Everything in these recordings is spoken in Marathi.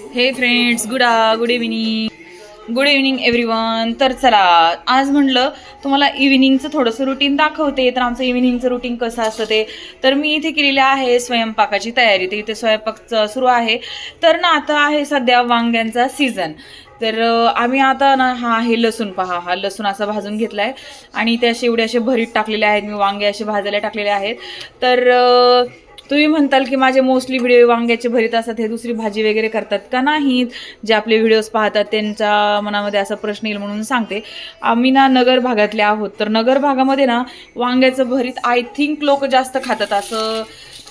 हे फ्रेंड्स, गुड इव्हिनिंग एव्हरीवन. तर चला, आज म्हणलं तुम्हाला इव्हिनिंगचं थोडंसं रुटीन दाखवते. तर आमचं इव्हिनिंगचं रुटीन कसं असतं ते, तर मी इथे केलेली आहे स्वयंपाकाची तयारी. तर इथे स्वयंपाक सुरू आहे. तर ना आता आहे सध्या वांग्यांचा सीझन. तर आम्ही आता ना हे लसूण पहा, हा लसूण असा भाजून घेतला आहे आणि ते असे एवढे असे भरीत टाकलेले आहेत. मी वांगे असे भाजायला टाकलेले आहेत. तर तुम्ही म्हणताल की माझे मोस्टली व्हिडिओ वांग्याचे भरीत असतात, हे दुसरी भाजी वगैरे करतात का नाहीत? जे आपले व्हिडिओज पाहतात त्यांच्या मनामध्ये असा प्रश्न येईल म्हणून सांगते. आम्ही ना नगर भागातले आहोत. तर नगर भागामध्ये ना वांग्याचं भरीत आय थिंक लोक जास्त खातात असं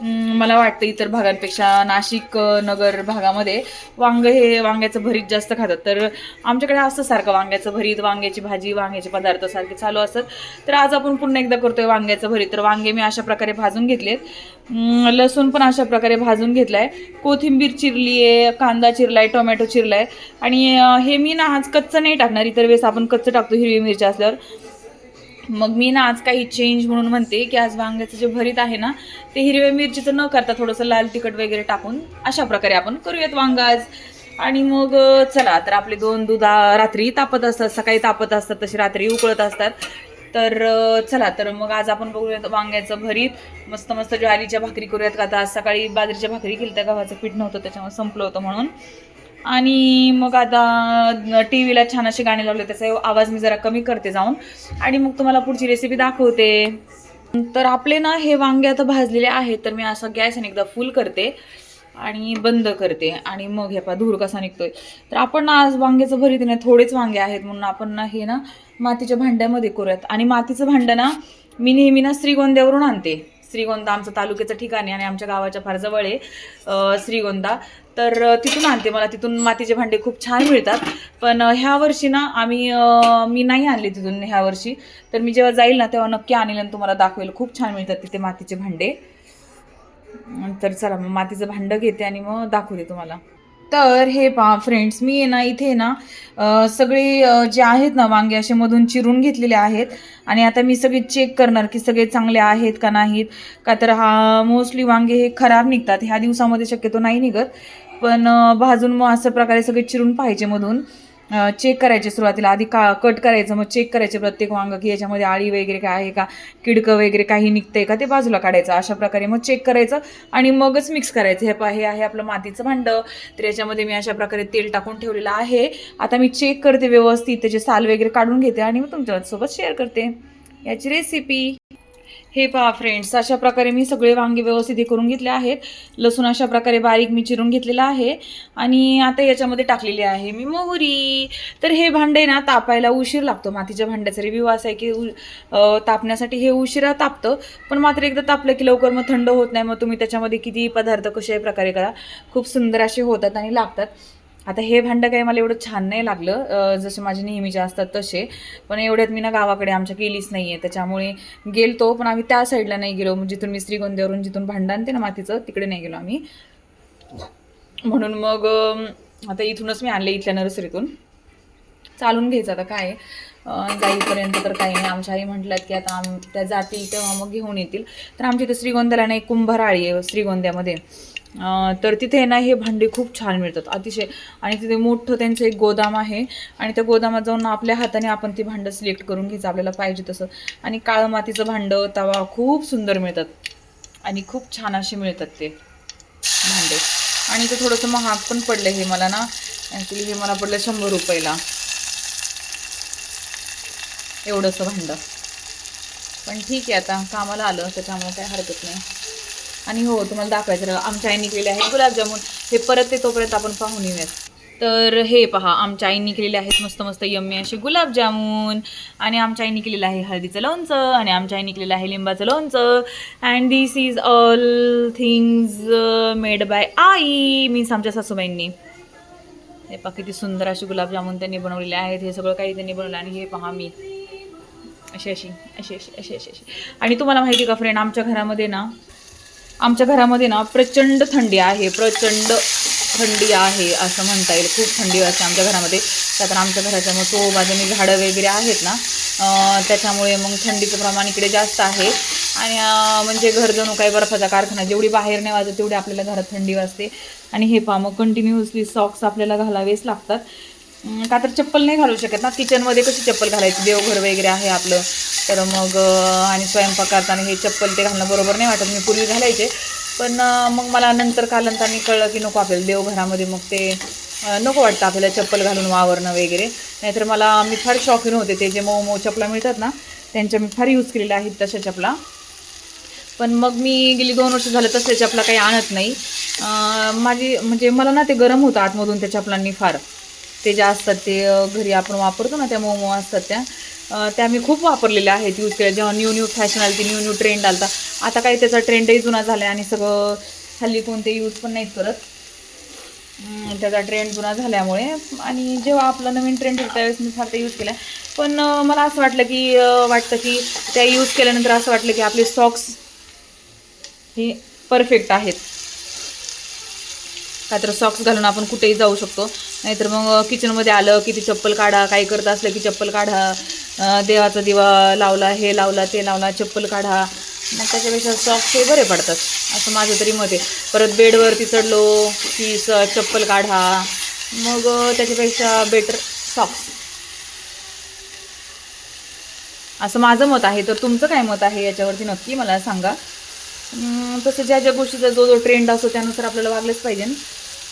मला वाटतं. इतर भागांपेक्षा नाशिक नगर भागामध्ये वांग्याचं भरीत जास्त खातात. तर आमच्याकडे असतं सारखं वांग्याचं भरीत, वांग्याची भाजी, वांग्याचे पदार्थ सारखे चालू असतात. तर आज आपण पुन्हा एकदा करतोय वांग्याचं भरीत. तर वांगे मी अशा प्रकारे भाजून घेतलेत, लसूण पण अशा प्रकारे भाजून घेतलाय, कोथिंबीर चिरली आहे, कांदा चिरलाय, टोमॅटो चिरलाय. आणि हे मी ना आज कच्चं नाही टाकणार. इतर वेळेस आपण कच्चं टाकतो हिरवी मिरची असल्यावर. मग मी ना आज काही चेंज म्हणून म्हणते की आज वांग्याचं जे भरीत आहे ना ते हिरव्या मिरचीचं न करता थोडंसं लाल तिखट वगैरे टाकून अशा प्रकारे आपण करूयात वांग आज. आणि मग चला, तर आपले 2 दूध रात्री तापत असतात, सकाळी तापत असतात, तसे रात्री उकळत असतात. तर चला, तर मग आज आपण बघूयात वांग्याचं भरीत. मस्त मस्त ज्वारीच्या भाकरी करूयात का? आता आज सकाळी बाजरीच्या भाकरी केली, त्या गव्हाचं पीठ नव्हतं त्याच्यामुळे संपलं होतं म्हणून. आणि मग आता टी व्हीला छान असे गाणे लावले, त्याचा आवाज मी जरा कमी करते जाऊन, आणि मग तुम्हाला पुढची रेसिपी दाखवते. तर आपले ना हे वांगे आता भाजलेले आहेत. तर मी असं गॅस आणि एकदा फुल करते आणि बंद करते. आणि मग हे पहा धूर कसा निघतोय. तर आपण ना आज वांग्याचं भरीत ना थोडेच वांगे आहेत म्हणून आपण ना हे ना मातीच्या भांड्यामध्ये करूयात. आणि मातीचं भांडं ना मी नेहमी ना श्रीगोंद्यावरून आणते. श्रीगोंदा आमचं तालुक्याचं ठिकाण आहे आणि आमच्या गावाच्या फार जवळ आहे श्रीगोंदा. तर तिथून आणते. मला तिथून मातीचे भांडे खूप छान मिळतात. पण ह्या वर्षी ना मी नाही आणले तिथून ह्या वर्षी. तर मी जेव्हा जाईल ना तेव्हा नक्की आणेल आणि तुम्हाला दाखवेल. खूप छान मिळतात तिथे मातीचे भांडे. तर चला, मग मातीचं भांडं घेते आणि मग दाखवते तुम्हाला. तर हे पहा फ्रेंड्स, मी ना इथे ना सगळे जे आहेत ना वांगे असे मधून चिरून घेतलेले आहेत. आणि आता मी सगळे चेक करणार की सगळे चांगले आहेत का नाहीत. का तर मोस्टली वांगे हे खराब निघतात, ह्या दिवसामध्ये शक्यतो नाही निघत. पण भाजून मग असं प्रकारे सगळे चिरून पाहिजे मधून. चेक करायचे सुरुवातीला, आधी कट करायचं, मग चेक करायचे प्रत्येक वांग की याच्यामध्ये आळी वगैरे काय आहे का, किडकं वगैरे काही निघतंय का, ते बाजूला काढायचं. अशा प्रकारे मग चेक करायचं आणि मगच मिक्स करायचं. हे आहे आपलं मातीचं भांडं. तर याच्यामध्ये मी अशा प्रकारे तेल टाकून ठेवलेलं आहे. आता मी चेक करते व्यवस्थित, त्याचे साल वगैरे काढून घेते आणि मग तुमच्यासोबत शेअर करते याची रेसिपी. हे पहा फ्रेंड्स, अशा प्रकारे मी सगळे वांगे व्यवस्थित हे करून घेतले आहेत. लसूण अशा प्रकारे बारीक मी चिरून घेतलेला आहे. आणि आता याच्यामध्ये टाकलेली आहे मी मोहरी. तर हे भांडे ना तापायला उशीर लागतो. मातीच्या भांड्याचा रिव्ह्यू असा आहे की तापण्यासाठी हे उशिरा तापतं. पण मात्र एकदा तापलं की लवकर मग थंड होत नाही. मग तुम्ही त्याच्यामध्ये किती पदार्थ कशाही प्रकारे करा, खूप सुंदर असे होतात आणि लागतात. आता हे भांडं काही मला एवढं छान नाही लागलं, जसे माझे नेहमीचे असतात तसे. पण एवढ्यात मी ना गावाकडे आमच्या केलीच नाही आहे, त्याच्यामुळे गेलतो. पण आम्ही त्या साईडला नाही गेलो, जिथून मी श्रीगोंद्यावरून जिथून भांडं आणते ना मातीचं, तिकडे नाही गेलो आम्ही. म्हणून मग आता इथूनच मी आणले, इथल्या नर्सरीतून. चालून घ्यायचं आता काय जाईपर्यंत. तर काही नाही, आमच्या आई म्हटल्यात की आता त्या जातील तेव्हा मग घेऊन येतील. तर आमच्या इथं श्रीगोंद्याला ना एक कुंभाराळी आहे श्रीगोंद्यामध्ये. तर तिथे ना हे भांडे खूप छान मिळतात अतिशय. आणि तिथे मोठं त्यांचं एक गोदाम आहे. आणि त्या गोदामात जाऊन आपल्या हाताने आपण ती भांडं सिलेक्ट करून घ्यायचं आपल्याला पाहिजे तसं. आणि काळं मातीचं भांडं, तवा खूप सुंदर मिळतात आणि खूप छान असे मिळतात ते भांडे. आणि ते थोडंसं महाग पण पडलं हे मला ना. ॲक्च्युली हे मला पडलं 100 रुपयाला एवढंसं भांडं. पण ठीक आहे, आता कामाला आलं त्याच्यामुळे काय हरकत नाही. आणि हो, तुम्हाला दाखवायचं राहिलं, आमच्या आईने केलेले आहेत गुलाबजामुन. हे परत ते तोपर्यंत आपण पाहून येऊयात. तर हे पहा, आमच्या आईने केलेले आहेत मस्त मस्त यम्मी असे गुलाबजामुन. आणि आमच्या आईने केलेलं आहे हळदीचं लोणचं. आणि आमच्या आईने केलेलं आहे लिंबाचं लोणचं. And this is all things made by I, means आमच्या सासूबाईंनी. हे पहा किती सुंदर असे गुलाबजामुन त्यांनी बनवलेले आहेत. हे सगळं काही त्यांनी बनवलं. आणि हे पहा मी अशी. आणि तुम्हाला माहिती का फ्रेंड, आमच्या घरामध्ये ना प्रचंड थंडी आहे. थंडी आहे असं म्हणता येईल. खूप थंडी असते आमच्या घरामध्ये. तर आमच्या घराच्या मग बाजूने झाडं वगैरे आहेत ना, त्याच्यामुळे मग थंडीचं प्रमाण इकडे जास्त आहे. आणि म्हणजे घर जणू काही बर्फाचा कारखाना, जेवढी बाहेर नाही वाजत तेवढी आपल्याला घरात थंडी वाजते. आणि हे पहा मग कंटिन्युअसली सॉक्स आपल्याला घालावेच लागतात, का तर चप्पल नाही घालू शकत ना. किचनमध्ये कशी चप्पल घालायची, देवघर वगैरे आहे आपलं, तर मग आणि स्वयंपाक करताना हे चप्पल ते घालणं बरोबर नाही वाटत. मी पूर्वी घालायचे, पण मग मला नंतर कालांतराने कळलं की नको, आपल्याला देवघरामध्ये मग ते नको वाटतं आपल्याला चप्पल घालून वावरणं वगैरे. नाहीतर मी फार शौकीन होते, ते जे मऊ चपला मिळतात ना त्यांच्या मी फार यूज केलेल्या आहेत तशा चपला. पण मग मी गेली 2 वर्ष झालं तसल्या चपला काही आणत नाही. माझी म्हणजे मला ना ते गरम होतं आतमधून त्या चपलांनी फार. ते ज्या असतात ते घरी आपण वापरतो ना, त्या मऊ असतात त्या मी खूप वापरलेल्या आहेत, यूज केल्या. जेव्हा न्यू फॅशन आली ती, न्यू ट्रेंड आला, आता काही त्याचा ट्रेंडही जुना झाला आणि सगळं हल्ली कोणते यूज पण नाहीत करत, त्याचा ट्रेंड जुना झाल्यामुळे. आणि जेव्हा आपला नवीन ट्रेंड होता त्यावेळेस मी फार ते यूज केला. पण मला असं वाटतं की त्या यूज केल्यानंतर असं वाटलं की आपले सॉक्स हे परफेक्ट आहेत, का तर सॉक्स घालून आपण कुठेही जाऊ शकतो. नाहीतर मग किचनमध्ये आलं की ती चप्पल काढा, काही करत असलं की चप्पल काढा, देवाचा दिवा लावला, हे लावला, ते लावला, चप्पल काढा. मग त्याच्यापेक्षा सॉक्स हे बरे पडतात असं माझं तरी मत आहे. परत बेडवरती चढलो की चप्पल काढा, मग त्याच्यापेक्षा बेटर सॉक्स, असं माझं मत आहे. तर तुमचं काय मत आहे याच्यावरती नक्की मला सांगा. तसं ज्या गोष्टीचा जो ट्रेंड असतो त्यानुसार आपल्याला वागलंच पाहिजे,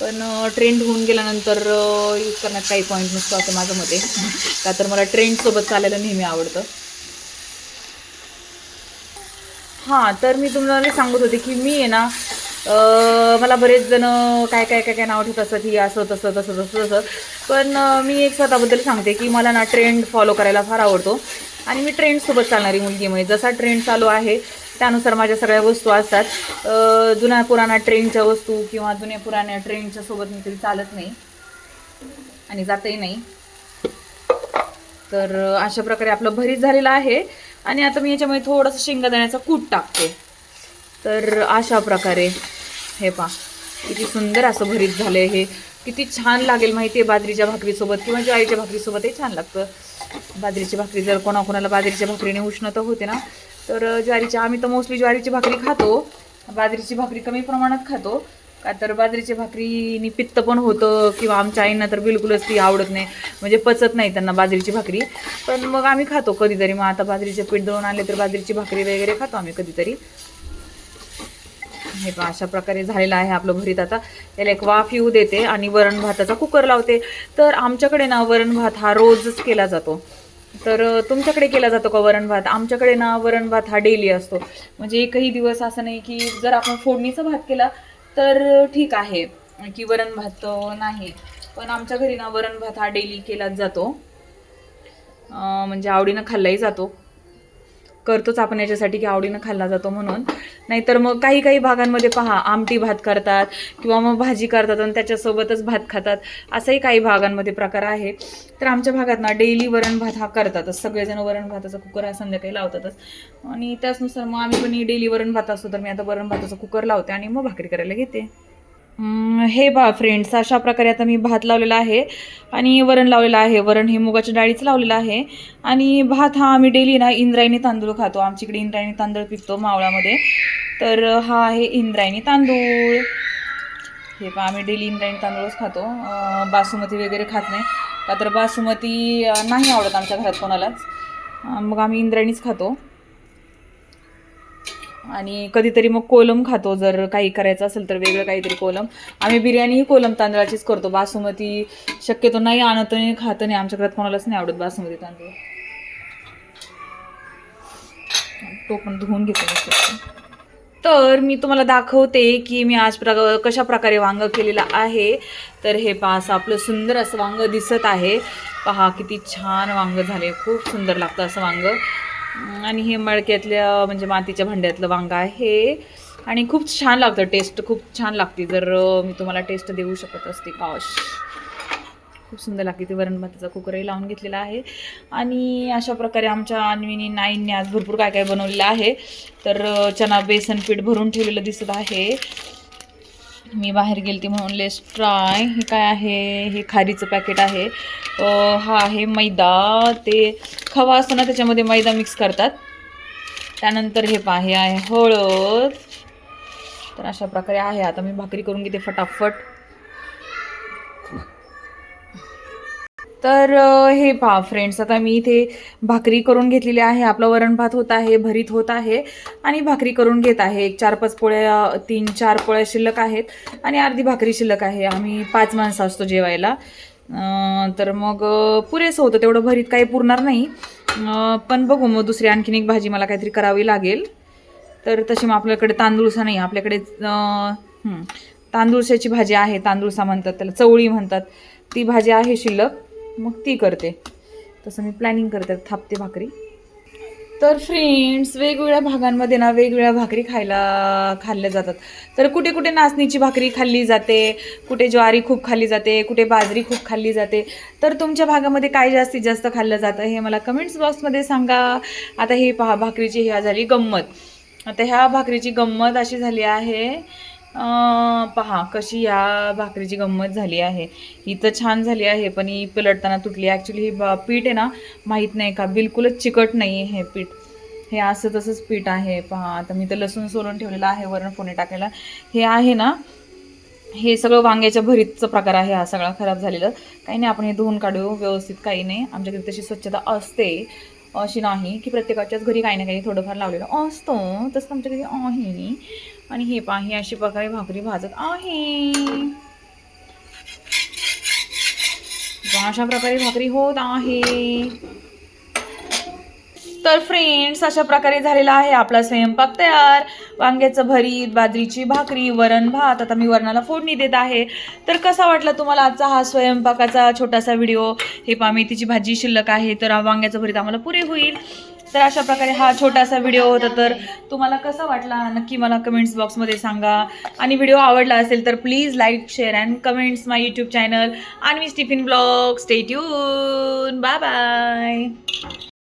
पण ट्रेंड होऊन गेल्यानंतर यूज करण्यात काही पॉईंट नसतो असं माझं मत आहे. का तर मला ट्रेंडसोबत चालायला नेहमी आवडतं. हां, तर मी तुम्हाला सांगत होते की मी आहे ना, मला बरेच जण काय नाव ठेवत असतात, ही असं तसं तसं तसं तसं. पण मी एक स्वतःबद्दल सांगते की मला ना ट्रेंड फॉलो करायला फार आवडतो आणि मी ट्रेंडसोबत चालणारी मुलगी. म्हणजे जसा ट्रेंड चालू आहे त्यानुसार माझ्या सगळ्या वस्तू असतात. जुन्या पुराण्या ट्रेंडच्या वस्तू किंवा जुन्या पुराण्या ट्रेंडच्या सोबत मी कधी चालत नाही आणि जातही नाही. तर अशा प्रकारे आपलं भरीत झालेलं आहे. आणि आता मी याच्यामध्ये थोडंसं शेंगदाण्याचा कूट टाकते. तर अशा प्रकारे हे पहा किती सुंदर असं भरीत झालं आहे. हे किती छान लागेल माहिती आहे, बाजरीच्या भाकरीसोबत किंवा ज्वारीच्या भाकरीसोबतही छान लागतं. बाजरीची भाकरी जर कोणाकोणाला बाजरीच्या भाकरीने उष्णता होते ना, तर आम्ही तर मोस्टली ज्वारीची भाकरी खातो, बाजरीची भाकरी कमी प्रमाणात खातो. का तर बाजरीच्या भाकरीनी पित्त पण होतं, किंवा आमच्या आईंना तर बिलकुलच ती आवडत नाही, म्हणजे पचत नाही त्यांना बाजरीची भाकरी. पण मग आम्ही खातो कधीतरी. मग आता बाजरीचे पीठ दळून आले तर बाजरीची भाकरी वगैरे खातो आम्ही कधीतरी. हे पहा अशा प्रकारे झालेलं आहे आपलं भरीत. आता याला एक वाफ येऊ देते आणि वरण भाताचा कुकर लावते. तर आमच्याकडे ना वरण भात हा रोजच केला जातो. तर तुमच्याकडे केला जातो का वरण भात? आमच्याकडे ना वरण भात हा डेली असतो. म्हणजे एकही दिवस असं नाही की जर आपण फोडणीचा भात केला तर ठीक आहे की वरण भात नाही, पण आमच्या घरी ना वरण भात हा डेली केलाच जातो. म्हणजे आवडीनं खाल्लाही जातो. करतोच आपण याच्यासाठी की आवडीनं खाल्ला जातो म्हणून. नाहीतर मग काही भागांमध्ये पहा आमटी भात करतात किंवा मग भाजी करतात आणि त्याच्यासोबतच भात खातात, असंही काही भागांमध्ये प्रकार आहे. तर आमच्या भागात ना डेली वरण भात हा करतातच. सगळेजण वरण भाताचा कुकर हा संध्याकाळी लावतातच. आणि त्याचनुसार मग आम्ही पण डेली वरण भात असतो, तर मी आता वरण भाताचा कुकर लावते आणि मग भाकरी करायला घेते. हे पहा फ्रेंड्स, अशा प्रकारे आता मी भात लावलेला आहे आणि वरण लावलेलं आहे. वरण हे मुगाच्या डाळीचं लावलेलं आहे. आणि भात हा आम्ही डेली ना इंद्रायणी तांदूळ खातो. आमच्याकडे इंद्रायणी तांदूळ पिकतो मावळामध्ये, तर हा आहे इंद्रायणी तांदूळ. हे पहा आम्ही डेली इंद्रायणी तांदूळच खातो, बासुमती वगैरे खात नाही. का तर बासुमती नाही आवडत आमच्या घरात कोणालाच, मग आम्ही इंद्रायणीच खातो. आणि कधीतरी मग कोलम खातो, जर काही करायचं असेल तर वेगळं काहीतरी कोलम. आम्ही बिर्याणीही कोलम तांदळाचीच करतो. बासुमती शक्यतो नाही आणत आणि खात नाही, आमच्या घरात कोणालाच नाही आवडत बासुमती तांदूळ. तो पण धुवून घेतो. तर मी तुम्हाला दाखवते की मी आज कशा प्रकारे वांग केलेलं आहे. तर हे पहा असं आपलं सुंदर असं वांग दिसत आहे. पहा किती छान वांग झाले, खूप सुंदर लागतं असं वांग. आणि हे मळक्यातल्या म्हणजे मातीच्या भांड्यातलं वांग आहे आणि खूप छान लागतं, टेस्ट खूप छान लागते. जर मी तुम्हाला टेस्ट देऊ शकत असते काश, खूप सुंदर लागते. ते वरण भाताचा कुकरही लावून घेतलेला आहे. आणि अशा प्रकारे आमच्या अन्वीनी नाईंनी आज भरपूर काय बनवलेलं आहे. तर चना बेसन पीठ भरून ठेवलेलं दिसत आहे. मी बाहेर गेलती म्हणून लेट्स ट्राय. हे काय आहे? हे खारीचं पॅकेट आहे. हा आहे मैदा. ते खवा असतो ना त्याच्यामध्ये मैदा मिक्स करतात. त्यानंतर हे पहा हे आहे हळद. तर अशा प्रकारे आहे. आता मी भाकरी करून घेते फटाफट. तर हे पहा फ्रेंड्स, आता मी इथे भाकरी करून घेतलेली आहे. आपलं वरण भात होत आहे, भरीत होत आहे आणि भाकरी करून घेत आहे. एक 4-5 पोळ्या, 3-4 पोळ्या शिल्लक आहेत आणि अर्धी भाकरी शिल्लक आहे. आम्ही 5 माणसं असतो जेवायला. तर मग पुरेसं होतं तेवढं, भरीत काही पुरणार नाही. पण बघू मग दुसरी आणखीन एक भाजी मला काहीतरी करावी लागेल. तर तशी मग आपल्याकडे तांदूळसा नाही, आपल्याकडे तांदूळशाची भाजी आहे. तांदूळसा म्हणतात त्याला, चवळी म्हणतात. ती भाजी आहे शिल्लक, मग ती करते. तसं मी प्लॅनिंग करते, थापते भाकरी. तर फ्रेंड्स, वेगवेगळ्या भागांमध्ये ना वेगवेगळ्या भाकरी खाल्ल्या जातात. तर कुठे कुठे नाचणीची भाकरी खाल्ली जाते, कुठे ज्वारी खूप खाल्ली जाते, कुठे बाजरी खूप खाल्ली जाते. तर तुमच्या भागामध्ये काय जास्तीत जास्त खाल्लं जातं हे मला कमेंट्स बॉक्समध्ये सांगा. आता हे पहा, भाकरीची ह्या झाली गंमत. आता ह्या भाकरीची गंमत अशी झाली आहे, पहा कशी या भाकरीची गंमत झाली आहे. ही तर छान झाली आहे, पण ही पलटताना तुटली. ॲक्च्युली ही पीठ आहे ना, माहीत नाही का, बिलकुलच चिकट नाही आहे हे पीठ. हे असं तसंच पीठ आहे. पहा, आता मी तर लसूण सोलून ठेवलेलं आहे वरण फोडणी टाकायला. हे आहे ना, हे सगळं वांग्याच्या भरीतचा प्रकार आहे. हा सगळा खराब झालेलं काही नाही, आपण हे धुवून काढू व्यवस्थित. काही नाही, आमच्याकडे तशी स्वच्छता असते. अशी नाही की प्रत्येकाच्याच घरी काही ना काही थोडंफार लावलेलं असतं, तसं आमच्या घरी आहे. आणि हे पहा, ही अशी प्रकारे भाकरी भाजत आहे. अशा प्रकारे भाकरी होत आहे. तर फ्रेंड्स, अशा प्रकारे झालेला आहे आपला स्वयंपाक तयार. वांग्याचं भरीत, बाजरीची भाकरी, वरण भात. आता मी वरणाला फोडणी देत आहे. तर कसा वाटला तुम्हाला आजचा हा स्वयंपाकाचा छोटासा व्हिडिओ? हे पहा, मेथीची भाजी शिल्लक आहे, तर वांग्याचं भरीत आम्हाला पुरे होईल. तर अशा प्रकारे हा छोटासा व्हिडिओ होता. तर तुम्हाला कसा वाटला नक्की मला कमेंट्स बॉक्समध्ये सांगा. आणि व्हिडिओ आवडला असेल तर please like, share and comments my YouTube channel आणि मी Stephen blog. Stay tune. Bye bye.